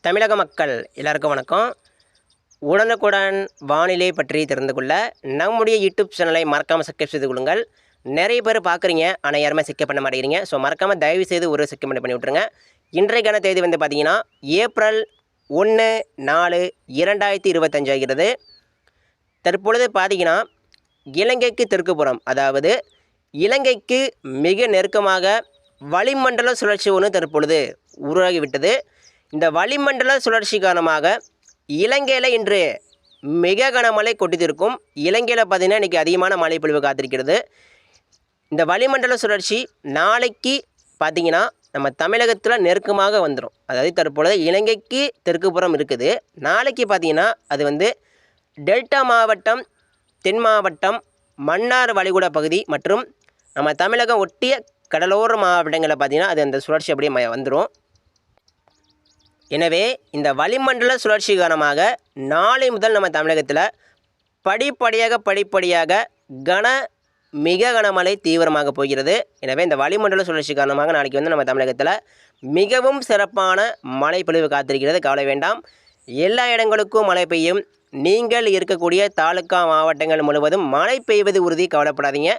தமிழக மக்கள் எல்லாருக்கும் வணக்கம். உடனுக்குடன் வானிலை பற்றி தெரிந்து கொள்ள நம்முடைய யூடியூப் சேனலை மறக்காமல் சப்ஸ்கிரைப் செய்து கொள்ளுங்கள். நிறைய பேர் பார்க்குறீங்க, ஆனால் யாருமே சப்ஸ்கிரைப் பண்ண மாட்டேங்கிறீங்க. ஸோ மறக்காமல் தயவு செய்து ஒரு சப்ஸ்கிரைப் பண்ணி விட்ருங்க. இன்றைக்கான தேதி வந்து பார்த்தீங்கன்னா ஏப்ரல் 1/4/2025 ஆகிறது. தற்பொழுது பார்த்தீங்கன்னா இலங்கைக்கு தெற்குப்புறம், அதாவது இலங்கைக்கு மிக நெருக்கமாக வளிமண்டல சுழற்சி ஒன்று தற்பொழுது உருவாகிவிட்டது. இந்த வளிமண்டல சுழற்சி காரணமாக இலங்கையில் இன்று மிக கனமழை கொட்டித்திருக்கும். இலங்கையில் பார்த்திங்கன்னா இன்றைக்கி அதிகமான மழை பொழிவு காத்திருக்கிறது. இந்த வளிமண்டல சுழற்சி நாளைக்கு பார்த்திங்கன்னா நம்ம தமிழகத்தில் நெருக்கமாக வந்துடும். அதாவது தற்பொழுது இலங்கைக்கு தெற்குப்புறம் இருக்குது. நாளைக்கு பார்த்திங்கன்னா அது வந்து டெல்டா மாவட்டம், தென் மாவட்டம், மன்னார் வளைகுடா பகுதி மற்றும் நம்ம தமிழகம் ஒட்டிய கடலோர மாவட்டங்களில் பார்த்திங்கன்னா அது அந்த சுழற்சி அப்படியே வந்துடும். எனவே இந்த வளிமண்டல சுழற்சி காரணமாக நாளை முதல் நம்ம தமிழகத்தில் படிப்படியாக மிக கனமழை தீவிரமாக போகிறது. எனவே இந்த வளிமண்டல சுழற்சி காரணமாக நாளைக்கு வந்து நம்ம தமிழகத்தில் மிகவும் சிறப்பான மழை பொழிவு காத்திருக்கிறது. கவலை வேண்டாம், எல்லா இடங்களுக்கும் மழை பெய்யும். நீங்கள் இருக்கக்கூடிய தாலுக்கா மாவட்டங்கள் முழுவதும் மழை பெய்வது உறுதி, கவலைப்படாதீங்க.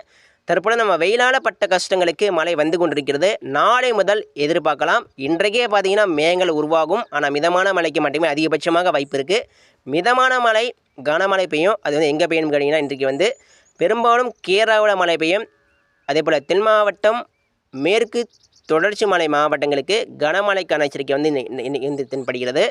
தற்போது நம்ம வெயிலால் பட்ட கஷ்டங்களுக்கு மழை வந்து கொண்டிருக்கிறது. நாளை முதல் எதிர்பார்க்கலாம். இன்றைக்கே பார்த்தீங்கன்னா மேகங்கள் உருவாகும், ஆனால் மிதமான மழைக்கு மட்டுமே அதிகபட்சமாக வாய்ப்பு இருக்குது. மிதமான மழை கனமழை பெய்யும். அது வந்து எங்கே பெய்யும் கேட்டிங்கன்னா இன்றைக்கு வந்து பெரும்பாலும் கேரளாவில் மழை பெய்யும். அதே போல் தென் மாவட்டம், மேற்கு தொடர்ச்சி மலை மாவட்டங்களுக்கு கனமழைக்கான எச்சரிக்கை வந்து இந்த தென்படுகிறது.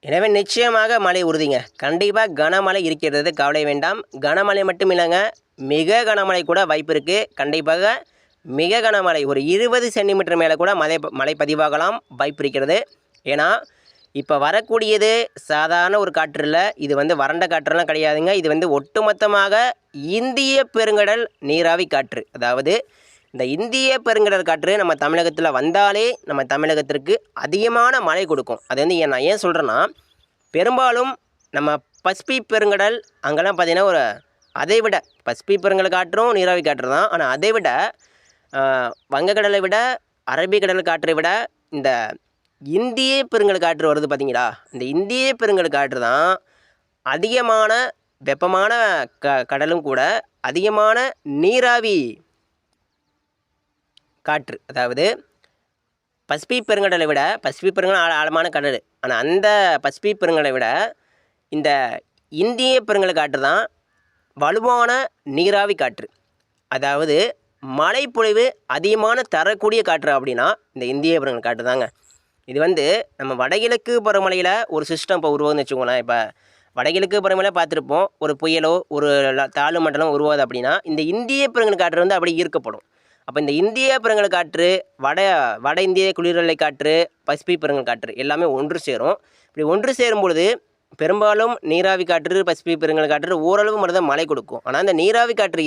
எனவே நிச்சயமாக மழை உறுதிங்க. கண்டிப்பாக கனமழை இருக்கிறது, கவலை வேண்டாம். கனமழை மட்டும் இல்லைங்க, மிக கனமழை கூட வாய்ப்பு இருக்குது. கண்டிப்பாக மிக கனமழை ஒரு 20 சென்டிமீட்டர் மேலே கூட மழை பதிவாகலாம் வாய்ப்பு இருக்கிறது. ஏன்னா இப்போ வரக்கூடியது சாதாரண ஒரு காற்று இல்லை, இது வந்து வறண்ட காற்றுலாம் கிடையாதுங்க. இது வந்து ஒட்டுமொத்தமாக இந்திய பெருங்கடல் நீராவி காற்று. அதாவது இந்த இந்திய பெருங்கடல் காற்று நம்ம தமிழகத்தில் வந்தாலே நம்ம தமிழகத்திற்கு அதிகமான மழை கொடுக்கும். அது வந்து நான் ஏன் சொல்கிறேன்னா, பெரும்பாலும் நம்ம பசிபிக் பெருங்கடல் அங்கெல்லாம் பார்த்திங்கன்னா ஒரு அதை விட பசிபிக் பெருங்கடல் காற்றும் நீராவி காற்று தான். ஆனால் அதை விட வங்கக்கடலை விட, அரபிக்கடல் காற்றை விட இந்த இந்திய பெருங்கடல் காற்று வருது பார்த்திங்களா, இந்த இந்திய பெருங்கடல் காற்று தான் அதிகமான வெப்பமான கடலும் கூட அதிகமான நீராவி காற்று. அதாவது பசிபிக் பெருங்கடலை விட, பசிபிக் பெருங்கடல் ஆழமான கடல், ஆனால் அந்த பசிபிக் பெருங்கடலை விட இந்த இந்திய பெருங்கடல் காற்று தான் வலுவான நீராவி காற்று. அதாவது மழைப்பொழிவு அதிகமான தரக்கூடிய காற்று அப்படின்னா இந்த இந்திய பெருங்கடல் காற்று தாங்க. இது வந்து நம்ம வடகிழக்கு பருவமழையில் ஒரு சிஸ்டம் இப்போ உருவாகுதுன்னு வச்சுக்கோங்களேன். இப்போ வடகிழக்கு பருவமழை பார்த்துருப்போம், ஒரு புயலோ ஒரு தாழ்வு மண்டலம் உருவாகுது அப்படின்னா இந்த இந்திய பெருங்கடல் காற்று வந்து அப்படி ஈர்க்கப்படும். அப்போ இந்த இந்திய பெருங்கடல் காற்று, வட இந்திய குளிரலை காற்று, பசிபிக் பெருங்கடல் காற்று எல்லாமே ஒன்று சேரும். இப்படி ஒன்று சேரும் பொழுது பெரும்பாலும் நீராவி காற்று, பசிபிக் பெருங்கடல் காற்று ஓரளவு மட்டும் தான் மழை கொடுக்கும். ஆனால் அந்த நீராவி காற்று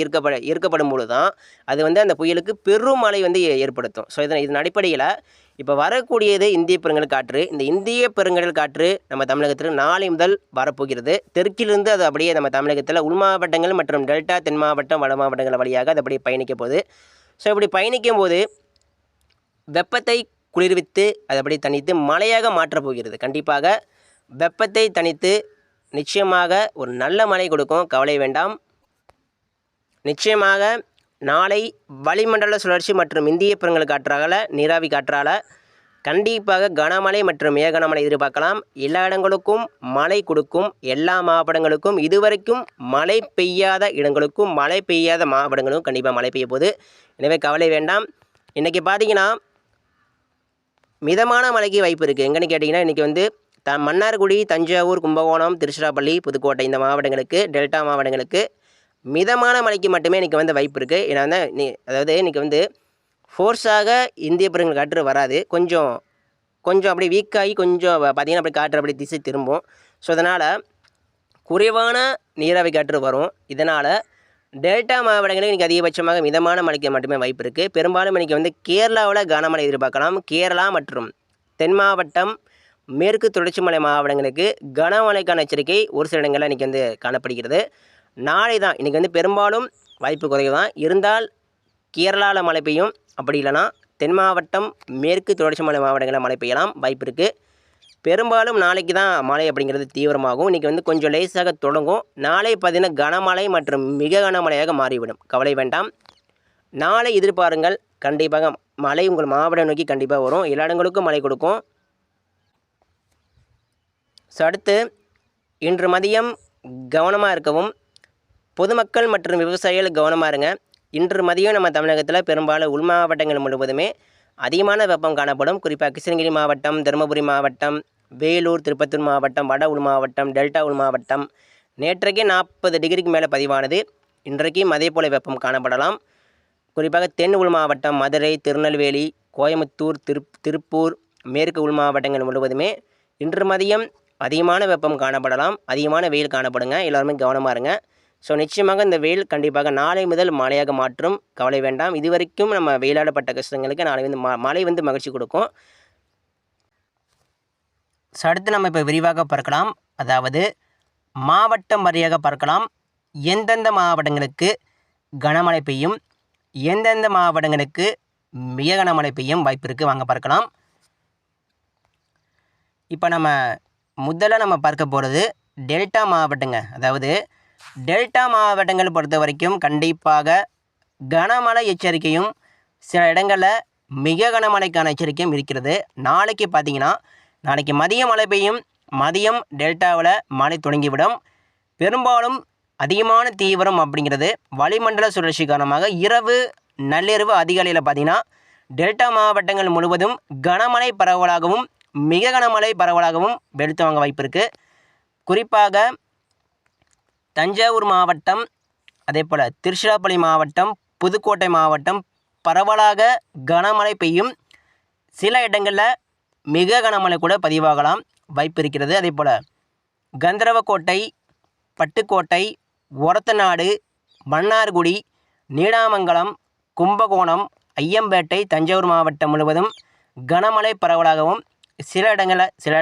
ஈர்க்கப்படும் பொழுது தான் அது வந்து அந்த புயலுக்கு பெரும் மழை வந்து ஏற்படுத்தும். ஸோ இதன் அடிப்படையில் இப்போ வரக்கூடியது இந்திய பெருங்கடல் காற்று. இந்த இந்திய பெருங்கடல் காற்று நம்ம தமிழகத்தில் நாளை முதல் வரப்போகிறது. தெற்கிலிருந்து அது அப்படியே நம்ம தமிழகத்தில் உள் மாவட்டங்கள் மற்றும் டெல்டா, தென் மாவட்டம், வட மாவட்டங்கள் வழியாக அது அப்படியே பயணிக்க போகுது. ஸோ இப்படி பயணிக்கும் போது வெப்பத்தை குளிர்வித்து அது அப்படியே தணித்து மழையாக மாற்றப் போகிறது. கண்டிப்பாக வெப்பத்தை தணித்து நிச்சயமாக ஒரு நல்ல மழை கொடுக்கும், கவலை வேண்டாம். நிச்சயமாக நாளை வளிமண்டல சுழற்சி மற்றும் இந்திய பெருங்கடல் காற்றால், நீராவி காற்றால் கண்டிப்பாக கனமழை மற்றும் மிக கனமழை எதிர்பார்க்கலாம். எல்லா இடங்களுக்கும் மழை கொடுக்கும். எல்லா மாவட்டங்களுக்கும், இதுவரைக்கும் மழை பெய்யாத இடங்களுக்கும், மழை பெய்யாத மாவட்டங்களுக்கும் கண்டிப்பாக மழை பெய்ய போகுது. எனவே கவலை வேண்டாம். இன்றைக்கி பார்த்திங்கன்னா மிதமான மழைக்கு வாய்ப்பு இருக்குது. எங்கன்னு கேட்டிங்கன்னா இன்றைக்கி வந்து மன்னார்குடி, தஞ்சாவூர், கும்பகோணம், திருச்சிராப்பள்ளி, புதுக்கோட்டை இந்த மாவட்டங்களுக்கு, டெல்டா மாவட்டங்களுக்கு மிதமான மழைக்கு மட்டுமே இன்றைக்கி வந்து வாய்ப்பு இருக்குது. ஏன்னா அதாவது இன்றைக்கி வந்து ஃபோர்ஸாக இந்திய பெருங்கடல் காற்று வராது. கொஞ்சம் அப்படியே வீக்காகி கொஞ்சம் பார்த்திங்கன்னா அப்படி காற்று அப்படி திசை திரும்பும். ஸோ அதனால் குறைவான நீராவி காற்று வரும். இதனால் டெல்டா மாவட்டங்களுக்கு இன்றைக்கி அதிகபட்சமாக மிதமான மழைக்கு மட்டுமே வாய்ப்பு இருக்குது. பெரும்பாலும் இன்றைக்கி வந்து கேரளாவில் கனமழை எதிர்பார்க்கலாம். கேரளா மற்றும் தென் மாவட்டம், மேற்கு தொடர்ச்சி மலை மாவட்டங்களுக்கு கனமழைக்கான எச்சரிக்கை ஒரு சில இடங்களில் இன்றைக்கி வந்து காணப்படுகிறது. நாளை தான் இன்றைக்கி வந்து பெரும்பாலும் வாய்ப்பு குறைவு தான் இருந்தால் கேரளாவில் மழை பெய்யும். அப்படி இல்லைனா தென் மாவட்டம், மேற்கு தொடர்ச்சி மலை மாவட்டங்களில் மழை பெய்யலாம், வாய்ப்பு இருக்குது. பெரும்பாலும் நாளைக்கு தான் மழை அப்படிங்கிறது தீவிரமாகும். இன்றைக்கி வந்து கொஞ்சம் லேசாக தொடங்கும். நாளை பார்த்திங்கன்னா கனமழை மற்றும் மிக கனமழையாக மாறிவிடும். கவலை வேண்டாம். நாளை எதிர்பாருங்கள், கண்டிப்பாக மழை உங்கள் மாவட்டம் நோக்கி கண்டிப்பாக வரும். எல்லா இடங்களுக்கும் மழை கொடுக்கும். ஸோ அடுத்து இன்று மதியம் கவனமாக இருக்கவும், பொதுமக்கள் மற்றும் விவசாயிகள் கவனமாக இருங்க. இன்று மதியம் நம்ம தமிழகத்தில் பெரும்பாலும் உள் மாவட்டங்கள் முழுவதுமே அதிகமான வெப்பம் காணப்படும். குறிப்பாக கிருஷ்ணகிரி மாவட்டம், தருமபுரி மாவட்டம், வேலூர், திருப்பத்தூர் மாவட்டம், வட உள் மாவட்டம், டெல்டா உள் மாவட்டம் நேற்றைக்கே 40 டிகிரிக்கு மேலே பதிவானது. இன்றைக்கும் அதே போல் வெப்பம் காணப்படலாம். குறிப்பாக தென் உள் மாவட்டம், மதுரை, திருநெல்வேலி, கோயம்புத்தூர், திருப்பூர், மேற்கு உள் மாவட்டங்கள் முழுவதுமே இன்று மதியம் அதிகமான வெப்பம் காணப்படலாம். அதிகமான வெயில் காணப்படுங்க. எல்லாருமே கவனமாக இருங்க. ஸோ நிச்சயமாக இந்த வெயில் கண்டிப்பாக நாளை முதல் மழையாக மாற்றும். கவலை வேண்டாம். இதுவரைக்கும் நம்ம வெயிலாடப்பட்ட கஷ்டங்களுக்கு நாளை வந்து மழை வந்து மகிழ்ச்சி கொடுக்கும். ஸோ அடுத்து நம்ம இப்போ விரிவாக பார்க்கலாம். அதாவது மாவட்டம் வாரியாக பார்க்கலாம். எந்தெந்த மாவட்டங்களுக்கு கனமழை பெய்யும், எந்தெந்த மாவட்டங்களுக்கு மிக கனமழை பெய்யும் வாய்ப்பு இருக்குது, வாங்க பார்க்கலாம். இப்போ முதல்ல நம்ம பார்க்க போகிறது டெல்டா மாவட்டங்க. அதாவது டெல்டா மாவட்டங்கள் பொறுத்த வரைக்கும் கண்டிப்பாக கனமழை எச்சரிக்கையும், சில இடங்களில் மிக கனமழைக்கான எச்சரிக்கையும் இருக்கிறது. நாளைக்கு பார்த்திங்கன்னா, நாளைக்கு மதியம் மழை பெய்யும். மதியம் டெல்டாவில் மழை தொடங்கிவிடும். பெரும்பாலும் அதிகமான தீவிரம் அப்படிங்கிறது வளிமண்டல சுழற்சி காரணமாக நள்ளிரவு அதிகாலையில் பார்த்திங்கன்னா டெல்டா மாவட்டங்கள் முழுவதும் கனமழை பரவலாகவும் மிக கனமழை பரவலாகவும் வெளுத்து வாங்க வாய்ப்பு இருக்குது. குறிப்பாக தஞ்சாவூர் மாவட்டம், அதே போல் திருச்சிராப்பள்ளி மாவட்டம், புதுக்கோட்டை மாவட்டம் பரவலாக கனமழை பெய்யும். சில இடங்களில் மிக கனமழை கூட பதிவாகலாம் வாய்ப்பு இருக்கிறது. அதே போல் கந்தரவக்கோட்டை, பட்டுக்கோட்டை, ஒரத்தநாடு, மன்னார்குடி, நீடாமங்கலம், கும்பகோணம், ஐயம்பேட்டை, தஞ்சாவூர் மாவட்டம் முழுவதும் கனமழை பரவலாகவும் சில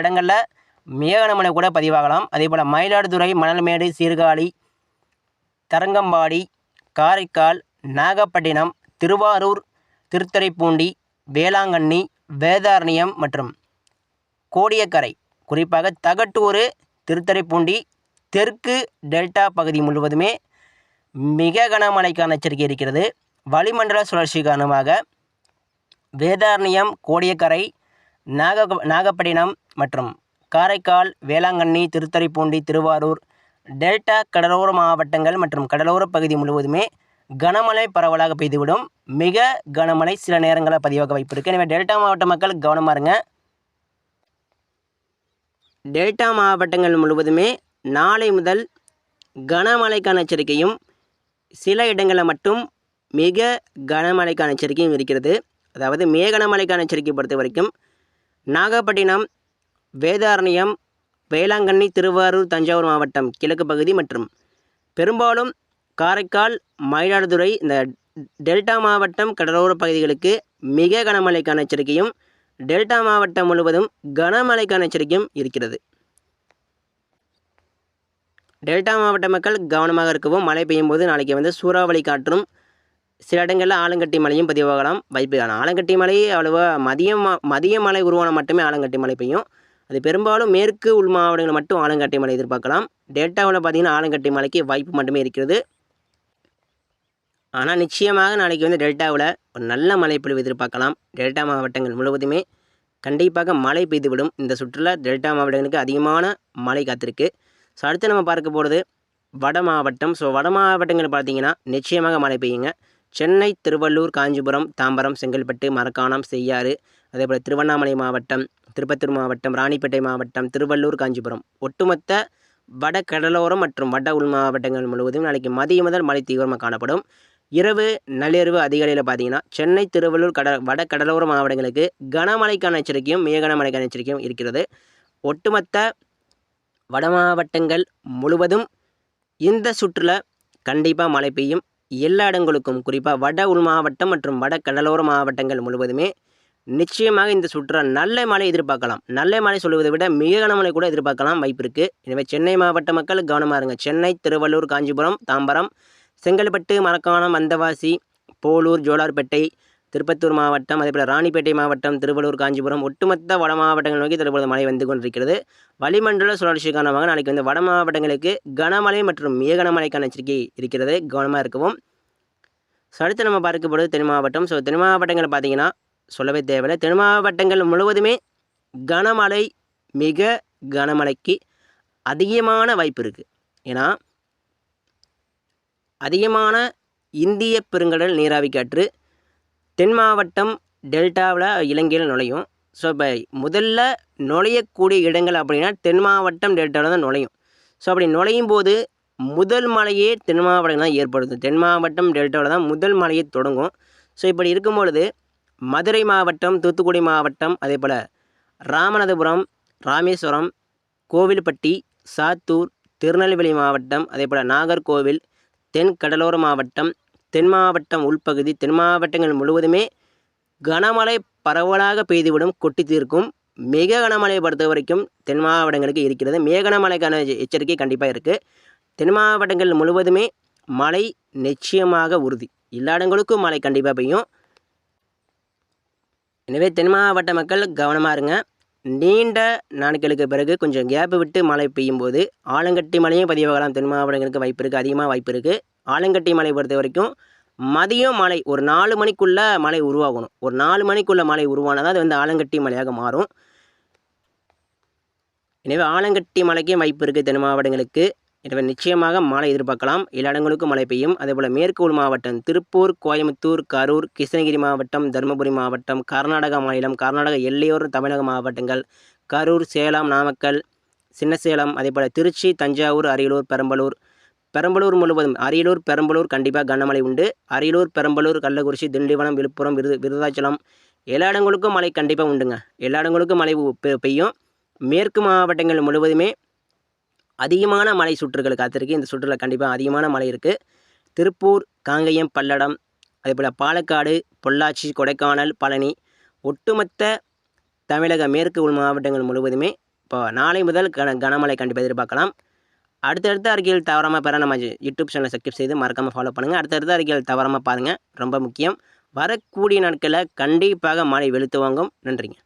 இடங்களில் மிக கனமழை கூட பதிவாகலாம். அதே போல் மயிலாடுதுறை, மணல்மேடு, சீர்காழி, தரங்கம்பாடி, காரைக்கால், நாகப்பட்டினம், திருவாரூர், திருத்துறைப்பூண்டி, வேளாங்கண்ணி, வேதாரண்யம் மற்றும் கோடியக்கரை, குறிப்பாக தகட்டூர், திருத்துறைப்பூண்டி, தெற்கு டெல்டா பகுதி முழுவதுமே மிக கனமழைக்கான எச்சரிக்கை இருக்கிறது. வளிமண்டல சுழற்சி காரணமாக வேதாரண்யம், கோடியக்கரை, நாகப்பட்டினம் மற்றும் காரைக்கால், வேளாங்கண்ணி, திருத்துறைப்பூண்டி, திருவாரூர், டெல்டா கடலோர மாவட்டங்கள் மற்றும் கடலோர பகுதி முழுவதுமே கனமழை பரவலாக பெய்துவிடும். மிக கனமழை சில நேரங்களில் பதிவாக வாய்ப்பு இருக்குது. எனவே டெல்டா மாவட்ட மக்கள் கவனமாக இருங்க. டெல்டா மாவட்டங்கள் முழுவதுமே நாளை முதல் கனமழைக்கான எச்சரிக்கையும், சில இடங்களில் மட்டும் மிக கனமழைக்கான எச்சரிக்கையும் இருக்கிறது. அதாவது மிக கனமழைக்கான எச்சரிக்கை பொறுத்த வரைக்கும் நாகப்பட்டினம், வேதாரண்யம், வேளாங்கண்ணி, திருவாரூர், தஞ்சாவூர் மாவட்டம் கிழக்கு பகுதி மற்றும் பெரும்பாலும் காரைக்கால், மயிலாடுதுறை இந்த டெல்டா மாவட்டம் கடலோர பகுதிகளுக்கு மிக கனமழைக்கான எச்சரிக்கையும், டெல்டா மாவட்டம் முழுவதும் கனமழைக்கான எச்சரிக்கையும் இருக்கிறது. டெல்டா மாவட்ட மக்கள் கவனமாக இருக்கவும், மழை பெய்யும் போது நாளைக்கு வந்து சூறாவளி காற்றும், சில இடங்களில் ஆலங்கட்டி மழையும் பதிவாகலாம் வாய்ப்பு. ஆனால் ஆலங்கட்டி மழை அவ்வளோவா மதிய மழை உருவான மட்டுமே ஆலங்கட்டி மழை பெய்யும். அது பெரும்பாலும் மேற்கு உள் மாவட்டங்களில் மட்டும் ஆலங்கட்டி மழை எதிர்பார்க்கலாம். டெல்டாவில் பார்த்திங்கன்னா ஆலங்கட்டி மழைக்கு வாய்ப்பு மட்டுமே இருக்கிறது. ஆனால் நிச்சயமாக நாளைக்கு வந்து டெல்டாவில் ஒரு நல்ல மழை பொழிவு எதிர்பார்க்கலாம். டெல்டா மாவட்டங்கள் முழுவதுமே கண்டிப்பாக மழை பெய்துவிடும். இந்த சுற்றுலா டெல்டா மாவட்டங்களுக்கு அதிகமான மழை காத்திருக்கு. ஸோ அடுத்து நம்ம பார்க்க போகிறது வட மாவட்டம். ஸோ வட மாவட்டங்கள் பார்த்திங்கன்னா நிச்சயமாக மழை பெய்யுங்க. சென்னை, திருவள்ளூர், காஞ்சிபுரம், தாம்பரம், செங்கல்பட்டு, மரக்காணம், செய்யாறு, அதேபோல் திருவண்ணாமலை மாவட்டம், திருப்பத்தூர் மாவட்டம், ராணிப்பேட்டை மாவட்டம், திருவள்ளூர், காஞ்சிபுரம் ஒட்டுமொத்த வட கடலோரம் மற்றும் வட உள் மாவட்டங்கள் முழுவதும் நாளைக்கு மதியம் முதல் மழை தீவிரமாக காணப்படும். நள்ளிரவு அதிகாலையில் பார்த்தீங்கன்னா சென்னை, திருவள்ளூர், வட கடலோர மாவட்டங்களுக்கு கனமழைக்கான எச்சரிக்கையும் மிக கனமழைக்கான எச்சரிக்கையும் இருக்கிறது. ஒட்டுமொத்த வட மாவட்டங்கள் முழுவதும் இந்த சுற்றுல கண்டிப்பாக மழை பெய்யும். எல்லா இடங்களுக்கும் குறிப்பாக வட உள் மாவட்டம் மற்றும் வட கடலோர மாவட்டங்கள் முழுவதுமே நிச்சயமாக இந்த சுற்றுலா நல்ல மழை எதிர்பார்க்கலாம். நல்ல மழை சொல்வதை விட மிக கனமழை கூட எதிர்பார்க்கலாம் வாய்ப்பு இருக்குது. எனவே சென்னை மாவட்ட மக்கள் கவனமாக இருங்க. சென்னை, திருவள்ளூர், காஞ்சிபுரம், தாம்பரம், செங்கல்பட்டு, மரக்காணம், வந்தவாசி, போலூர், ஜோலார்பேட்டை, திருப்பத்தூர் மாவட்டம், அதேபோல் ராணிப்பேட்டை மாவட்டம், திருவள்ளூர், காஞ்சிபுரம் ஒட்டுமொத்த வட மாவட்டங்கள் நோக்கி தற்போது மழை வந்து கொண்டிருக்கிறது. வளிமண்டல சுழற்சி காரணமாக நாளைக்கு வந்து வட மாவட்டங்களுக்கு கனமழை மற்றும் மிக கனமழைக்கான எச்சரிக்கை இருக்கிறது. கவனமாக இருக்கவும். அடுத்து நம்ம பார்க்கப்படுவது தென் மாவட்டம். ஸோ தென் மாவட்டங்கள் பார்த்தீங்கன்னா சொல்லவே தேவையில்லை. தென் மாவட்டங்கள் முழுவதுமே கனமழை, மிக கனமழைக்கு அதிகமான வாய்ப்பு இருக்குது. ஏன்னா அதிகமான இந்திய பெருங்கடல் நீராவி காற்று தென் மாவட்டம் டெல்டாவில் இலங்கையில் நுழையும். ஸோ இப்போ முதல்ல நுழையக்கூடிய இடங்கள் அப்படின்னா தென் மாவட்டம் டெல்டாவில் தான் நுழையும். ஸோ அப்படி நுழையும் போது முதல் மழையே தென் மாவட்டம் தான் ஏற்படுத்தும். தென் மாவட்டம் டெல்டாவில் தான் முதல் மழையை தொடங்கும். ஸோ இப்படி இருக்கும் பொழுது மதுரை மாவட்டம், தூத்துக்குடி மாவட்டம், அதே போல் ராமநாதபுரம், ராமேஸ்வரம், கோவில்பட்டி, சாத்தூர், திருநெல்வேலி மாவட்டம், அதே போல் நாகர்கோவில், தென் கடலோர மாவட்டம், தென் மாவட்டம் உள்பகுதி, தென் மாவட்டங்கள் முழுவதுமே கனமழை பரவலாக பெய்துவிடும், கொட்டி தீர்க்கும். மிக கனமழையை பொறுத்த வரைக்கும் தென் மாவட்டங்களுக்கு இருக்கிறது. மிக கனமழைக்கான எச்சரிக்கை கண்டிப்பாக இருக்குது. தென் மாவட்டங்கள் முழுவதுமே மழை நிச்சயமாக உறுதி. எல்லா இடங்களுக்கும் மழை கண்டிப்பாக பெய்யும். எனவே தென் மாவட்ட மக்கள் கவனமாக இருங்க. நீண்ட நாட்களுக்கு பிறகு கொஞ்சம் கேப்பு விட்டு மழை பெய்யும் போது ஆலங்கட்டி மழையும் பதிவாகலாம். தென் மாவட்டங்களுக்கு வாய்ப்பு இருக்குது, அதிகமாக வாய்ப்பு இருக்குது. ஆலங்கட்டி மழை பொறுத்த வரைக்கும் மதியம் மழை ஒரு 4 மணிக்குள்ளே மழை உருவாகணும். ஒரு 4 மணிக்குள்ளே மழை உருவானதான் அது வந்து ஆலங்கட்டி மழையாக மாறும். எனவே ஆலங்கட்டி மழைக்கே வாய்ப்பு இருக்குது தென் மாவட்டங்களுக்கு. எனவே நிச்சயமாக மழை எதிர்பார்க்கலாம். எல்லா இடங்களுக்கும் மழை பெய்யும். அதேபோல் மேற்கு உள் மாவட்டம் திருப்பூர், கோயம்புத்தூர், கரூர், கிருஷ்ணகிரி மாவட்டம், தருமபுரி மாவட்டம், கர்நாடகா மாநிலம், கர்நாடக எல்லையோர தமிழக மாவட்டங்கள், கரூர், சேலம், நாமக்கல், சின்னசேலம், அதேபோல் திருச்சி, தஞ்சாவூர், அரியலூர், பெரம்பலூர் முழுவதும் அரியலூர், பெரம்பலூர் கண்டிப்பாக கனமழை உண்டு. அரியலூர், பெரம்பலூர், கள்ளக்குறிச்சி, திண்டிவனம், விழுப்புரம், விருதாச்சலம் எல்லா இடங்களுக்கும் மழை கண்டிப்பாக உண்டுங்க. எல்லா இடங்களுக்கும் மழை பெய்யும். மேற்கு மாவட்டங்கள் முழுவதுமே அதிகமான மழை சுற்றுகள் காத்திருக்கு. இந்த சுற்றுல கண்டிப்பாக அதிகமான மழை இருக்குது. திருப்பூர், காங்கேயம், பல்லடம், அதேபோல் பாலக்காடு, பொள்ளாச்சி, கொடைக்கானல், பழனி ஒட்டுமொத்த தமிழக மேற்கு உள் மாவட்டங்கள் முழுவதுமே இப்போ நாளை முதல் கனமழை கண்டிப்பாக எதிர்பார்க்கலாம். அடுத்தடுத்த அறிக்கைகள் தவறாமல் பெற நம்ம யூடியூப் சேனலை சப்ஸ்கிரைப் செய்து மறக்காமல் ஃபாலோ பண்ணுங்கள். அடுத்தடுத்த அறிக்கைகள் தவறாமல் பாருங்கள், ரொம்ப முக்கியம். வரக்கூடிய நாட்களில் கண்டிப்பாக மழை வெளுத்து வாங்கும். நன்றிங்க.